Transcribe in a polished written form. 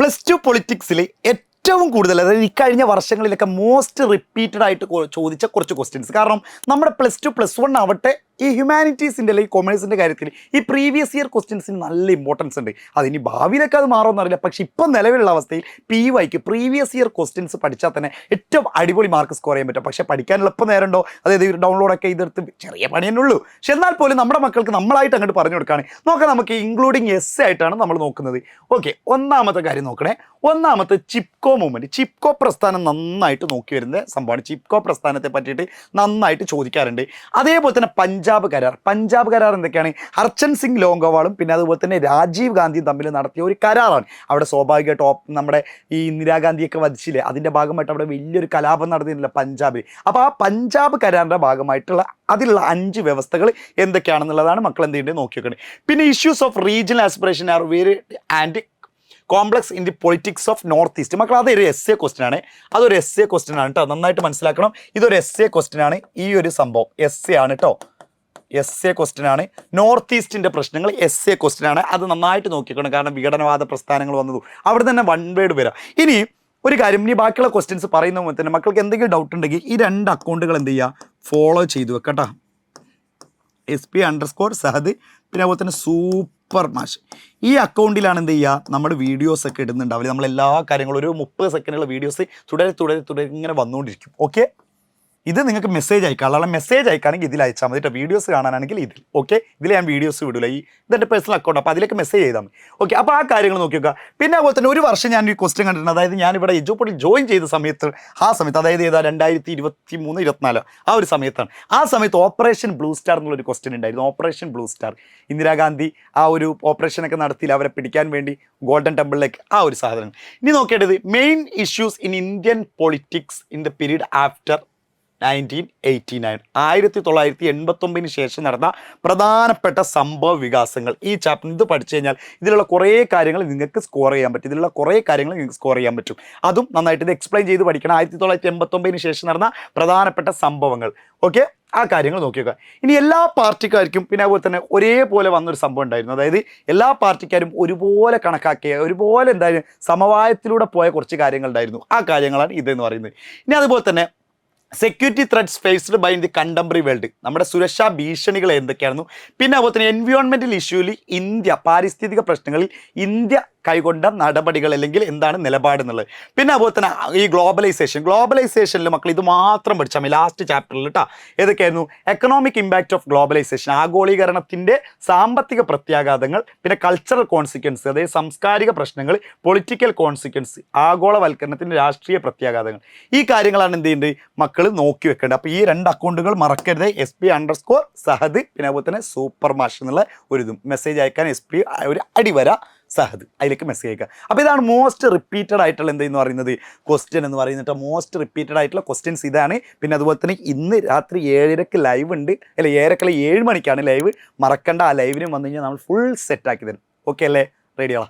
+2 പൊളിറ്റിക്സിൽ ഏറ്റവും കൂടുതൽ, അതായത് ഇക്കഴിഞ്ഞ വർഷങ്ങളിലൊക്കെ മോസ്റ്റ് റിപ്പീറ്റഡ് ആയിട്ട് ചോദിച്ച കുറച്ച് ക്വസ്റ്റ്യൻസ്. കാരണം നമ്മുടെ +2 +1 ആവട്ടെ, ഈ ഹ്യൂമാനിറ്റീസിൻ്റെ അല്ലെങ്കിൽ കൊമേഴ്സിൻ്റെ കാര്യത്തിൽ ഈ പ്രീവിയസ് ഇയർ ക്വസ്റ്റ്യൻസിന് നല്ല ഇമ്പോർട്ടൻസ് ഉണ്ട്. അതിനി ഭാവിയിലൊക്കെ അത് മാറുമെന്നറിയില്ല. പക്ഷേ ഇപ്പം നിലവിലുള്ള അവസ്ഥയിൽ PYക്ക് പ്രീവിയസ് ഇയർ ക്വസ്റ്റ്യൻസ് പഠിച്ചാൽ തന്നെ ഏറ്റവും അടിപൊളി മാർക്ക് സ്കോർ ചെയ്യാൻ പറ്റും. പക്ഷേ പഠിക്കാൻ എളുപ്പം നേരമുണ്ടോ? അതായത് ഡൗൺലോഡൊക്കെ ഇതെടുത്ത് ചെറിയ പണി തന്നെ ഉള്ളൂ. പക്ഷെ എന്നാൽ പോലും നമ്മുടെ മക്കൾക്ക് നമ്മളായിട്ട് അങ്ങോട്ട് പറഞ്ഞു കൊടുക്കുകയാണ്. നോക്കാം, നമുക്ക് ഇൻക്ലൂഡിങ് എസ് ആയിട്ടാണ് നമ്മൾ നോക്കുന്നത്. ഓക്കെ, ഒന്നാമത്തെ കാര്യം നോക്കണേ. ഒന്നാമത്തെ ചിപ്കോ മൂവ്മെൻറ്റ്. ചിപ്കോ പ്രസ്ഥാനം നന്നായിട്ട് നോക്കി വരുന്ന സംഭവമാണ്. ചിപ്കോ പ്രസ്ഥാനത്തെ പറ്റിയിട്ട് നന്നായിട്ട് ചോദിക്കാറുണ്ട്. അതേപോലെ തന്നെ പഞ്ചാബ് കരാർ. പഞ്ചാബ് കരാർ എന്തൊക്കെയാണ്? ഹർചന്ദ് സിംഗ് ലോങ്കവാളും പിന്നെ അതുപോലെ തന്നെ രാജീവ് ഗാന്ധിയും തമ്മിൽ നടത്തിയ ഒരു കരാറാണ്. അവിടെ സ്വാഭാവികമായിട്ട് നമ്മുടെ ഈ ഇന്ദിരാഗാന്ധിയൊക്കെ വധിച്ചില്ലേ, അതിൻ്റെ ഭാഗമായിട്ട് അവിടെ വലിയൊരു കലാപം നടന്നിട്ടില്ല പഞ്ചാബിൽ. അപ്പോൾ ആ പഞ്ചാബ് കരാറിൻ്റെ ഭാഗമായിട്ടുള്ള അതിലുള്ള 5 വ്യവസ്ഥകൾ എന്തൊക്കെയാണെന്നുള്ളതാണ് മക്കൾ എന്ത് ചെയ്യേണ്ടത് നോക്കി വെക്കേണ്ടത്. പിന്നെ issues of regional aspiration are very and complex in the politics of north east. മക്കൾ അതൊരു SA ക്വസ്റ്റ്യൻ ആണ്. അതൊരു SA ക്വസ്റ്റ്യൻ ആണ് കേട്ടോ, നന്നായിട്ട് മനസ്സിലാക്കണം. ഇതൊരു SA ക്വസ്റ്റ്യൻ ആണ്. ഈ ഒരു സംഭവം SA ആണ് കേട്ടോ, SA ക്വസ്റ്റ്യൻ ആണ്. നോർത്ത് ഈസ്റ്റിൻ്റെ പ്രശ്നങ്ങൾ SA ക്വസ്റ്റ്യൻ ആണ്. അത് നന്നായിട്ട് നോക്കിക്കണം. കാരണം വിഘടനവാദ പ്രസ്ഥാനങ്ങൾ വന്നതും അവിടെ തന്നെ വൺ വേർഡ് വരാം. ഇനി ഒരു കാര്യം, ഇനി ബാക്കിയുള്ള ക്വസ്റ്റ്യൻസ് പറയുന്ന പോലെ തന്നെ മക്കൾക്ക് എന്തെങ്കിലും ഡൗട്ട് ഉണ്ടെങ്കിൽ ഈ 2 അക്കൗണ്ടുകൾ എന്ത് ചെയ്യുക, ഫോളോ ചെയ്തു വെക്കട്ടോ. SP_സഹദ് പിന്നെ അതുപോലെ തന്നെ സൂപ്പർ മാഷ്. ഈ അക്കൗണ്ടിലാണ് എന്ത് ചെയ്യുക, നമ്മൾ വീഡിയോസൊക്കെ ഇടുന്നുണ്ടാവില്ല. നമ്മളെല്ലാ കാര്യങ്ങളും ഒരു 30 സെക്കൻഡുള്ള വീഡിയോസ് തുടരെ ഇങ്ങനെ വന്നുകൊണ്ടിരിക്കും. ഓക്കെ, ഇത് നിങ്ങൾക്ക് മെസ്സേജ് അയക്കാം. അല്ലാതെ മെസ്സേജ് അയക്കുകയാണെങ്കിൽ ഇതിൽ അയച്ചാൽ മതി കേട്ടോ. വീഡിയോസ് കാണാനാണെങ്കിൽ ഇതിൽ. ഓക്കെ, ഇതിൽ ഞാൻ വീഡിയോസ് വിടില്ല. ഇതെൻ്റെ പേഴ്സണൽ അക്കൗണ്ട്, അപ്പോൾ അതിലേക്ക് മെസ്സേജ് ചെയ്താൽ മതി. ഓക്കെ, അപ്പോൾ ആ കാര്യങ്ങൾ നോക്കി വെക്കുക. പിന്നെ അതുപോലെ തന്നെ ഒരു വർഷം ഞാൻ ഈ ക്വസ്റ്റ്യൻ കണ്ടിട്ടുണ്ട്. അതായത് ഞാനിവിടെ എജുപോർട്ടിൽ ജോയിൻ ചെയ്ത സമയത്ത്, അതായത് 2023-24 ആ ഒരു സമയത്താണ്. ആ സമയത്ത് ഓപ്പറേഷൻ ബ്ലൂ സ്റ്റാർ എന്നുള്ളൊരു ക്വസ്റ്റ്യൻ ഉണ്ടായിരുന്നു. ഓപ്പറേഷൻ ബ്ലൂ സ്റ്റാർ, ഇന്ദിരാഗാന്ധി ആ ഒരു ഓപ്പറേഷനൊക്കെ നടത്തിയില്ല അവരെ പിടിക്കാൻ വേണ്ടി ഗോൾഡൻ ടെമ്പിളിലേക്ക്, ആ ഒരു സാധനം. ഇനി നോക്കേണ്ടത് main issues in Indian politics in the period after 1989. 1989 ശേഷം നടന്ന പ്രധാനപ്പെട്ട സംഭവ വികാസങ്ങൾ. ഈ ചാപ്റ്റർ ഇത് പഠിച്ചു കഴിഞ്ഞാൽ ഇതിലുള്ള കുറേ കാര്യങ്ങൾ നിങ്ങൾക്ക് സ്കോർ ചെയ്യാൻ പറ്റും. അതും നന്നായിട്ട് ഇത് എക്സ്പ്ലെയിൻ ചെയ്ത് പഠിക്കണം. 1989 ശേഷം നടന്ന പ്രധാനപ്പെട്ട സംഭവങ്ങൾ. ഓക്കെ, ആ കാര്യങ്ങൾ നോക്കിയേക്കുക. ഇനി എല്ലാ പാർട്ടിക്കാർക്കും പിന്നെ അതുപോലെ തന്നെ ഒരേപോലെ വന്നൊരു സംഭവം ഉണ്ടായിരുന്നു. അതായത് എല്ലാ പാർട്ടിക്കാരും ഒരുപോലെ കണക്കാക്കിയ, ഒരുപോലെ എന്തായാലും സമവായത്തിലൂടെ പോയ കുറച്ച് കാര്യങ്ങൾ ഉണ്ടായിരുന്നു. ആ കാര്യങ്ങളാണ് ഇതെന്ന് പറയുന്നത്. ഇനി അതുപോലെ തന്നെ security threats faced by the contemporary world. നമ്മുടെ സുരക്ഷാ ഭീഷണികൾ എന്തൊക്കെയായിരുന്നു. പിന്നെ അതുപോലെ തന്നെ എൻവയോൺമെൻറ്റൽ ഇഷ്യൂവിൽ ഇന്ത്യ, പാരിസ്ഥിതിക പ്രശ്നങ്ങളിൽ ഇന്ത്യ കൈകൊണ്ട നടപടികൾ അല്ലെങ്കിൽ എന്താണ് നിലപാട് എന്നുള്ളത്. പിന്നെ അതുപോലെ തന്നെ ഈ ഗ്ലോബലൈസേഷനിൽ മക്കൾ ഇത് മാത്രം പഠിച്ചാൽ മതി. ലാസ്റ്റ് ചാപ്റ്ററിൽ കേട്ടോ ഏതൊക്കെയായിരുന്നു? എക്കണോമിക് ഇമ്പാക്റ്റ് ഓഫ് ഗ്ലോബലൈസേഷൻ, ആഗോളീകരണത്തിൻ്റെ സാമ്പത്തിക പ്രത്യാഘാതങ്ങൾ, പിന്നെ കൾച്ചറൽ കോൺസിക്വൻസ്, അതായത് സാംസ്കാരിക പ്രശ്നങ്ങൾ, പൊളിറ്റിക്കൽ കോൺസിക്വൻസ്, ആഗോളവൽക്കരണത്തിൻ്റെ രാഷ്ട്രീയ പ്രത്യാഘാതങ്ങൾ. ഈ കാര്യങ്ങളാണ് എന്ത് ചെയ്യേണ്ടത് മക്കൾ നോക്കി വെക്കേണ്ടത്. അപ്പോൾ ഈ 2 അക്കൗണ്ടുകൾ മറക്കരുത്. SP_സഹദ് പിന്നെ അതുപോലെ തന്നെ സൂപ്പർ മാഷ് എന്നുള്ള ഒരു ഇതും മെസ്സേജ് അയക്കാൻ SP ഒരു അടിവര സഹദ്, അതിലേക്ക് മെസ്സേജ് അയക്കുക. അപ്പോൾ ഇതാണ് മോസ്റ്റ് റിപ്പീറ്റഡ് ആയിട്ടുള്ള എന്തെന്ന് പറയുന്നത് ക്വസ്റ്റ്യൻ എന്ന് പറയുന്നത്. മോസ്റ്റ് റിപ്പീറ്റഡ് ആയിട്ടുള്ള ക്വസ്റ്റ്യൻസ് ഇതാണ്. പിന്നെ അതുപോലെ തന്നെ ഇന്ന് രാത്രി 7:30 ലൈവ് ഉണ്ട്, അല്ല 7:30 7 മണിക്കാണ് ലൈവ്. മറക്കണ്ട, ആ ലൈവിനും വന്നു കഴിഞ്ഞാൽ നമ്മൾ ഫുൾ സെറ്റാക്കി തരും. ഓക്കെ അല്ലേ? റെഡിയാ?